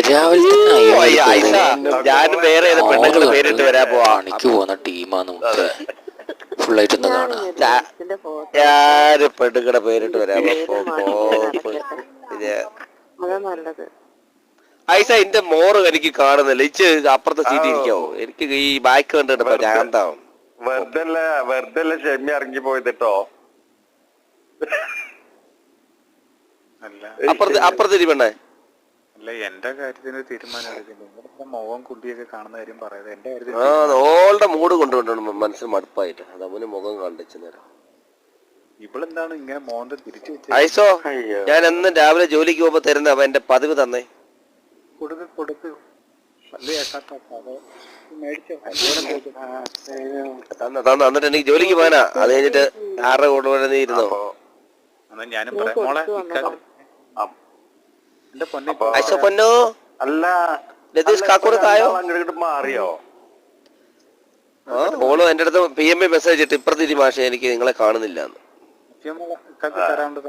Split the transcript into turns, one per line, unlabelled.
രാവിലെ തന്നെ
ഞാനും വേറെ പെണ്ണുങ്ങളെ പേരിട്ട് വരാൻ പോവാ.
പണിക്ക് പോകുന്ന ടീമാന്ന് മുത്തേ. ഫുള്ളായിട്ട് ഒന്ന് കാണാം.
ഞാന് പെണ്ണുങ്ങളെ പേരിട്ട് വരാൻ ഐസ എന്റെ മോറ് എനിക്ക് കാണുന്നില്ല. ഇച്ച് അപ്പുറത്തെ സീറ്റ് ഇരിക്കാവോ? എനിക്ക് ഈ ബാക്ക് കണ്ടിട്ട് ഞാന്താവും.
വെറുതെ ഷെമ്മി ഇറങ്ങി പോയിട്ടോ.
അപ്പുറത്തെ പെണ്ണേ
അല്ല എന്റെ കാര്യത്തിന് തീരുമാനം എടുക്കുന്നത് മുഖം കുട്ടിയൊക്കെ കാണുന്ന കാര്യം പറയുന്നത് എന്റെ കാര്യത്തിൽ
ഓളുടെ മൂഡ് കൊണ്ടുകൊണ്ടു മനസ്സിൽ മടുപ്പായിട്ട് അതവന് മുഖം കണ്ടിച്ചു നേരം.
ഇവളെന്താണ് ഇങ്ങനെ മോന്ത തിരിച്ചു വെച്ചത്?
ഐസോ ഞാൻ എന്നും രാവിലെ ജോലിക്ക് പോകുമ്പോ തരുന്ന അവ എന്റെ പതിവ് തന്നെ
കൊടുക്ക്
തന്ന എന്നിട്ട് എനിക്ക് ജോലിക്ക് പോകാനാ. അത് കഴിഞ്ഞിട്ട് 6 കൊണ്ടുപോയി നീ ഇരുന്നോ?
ഞാനും മോളെ
ഐസോ പൊന്നോ
അല്ല
കാക്കൂടത്തായോ
മാറിയോ?
ഓളോ എന്റെ അടുത്ത് PMA മെസ്സേജ് ഇട്ട് ഇപ്പുറത്തെ ഭാഷ എനിക്ക് നിങ്ങളെ കാണുന്നില്ല എന്ന്.
തരാണ്ട്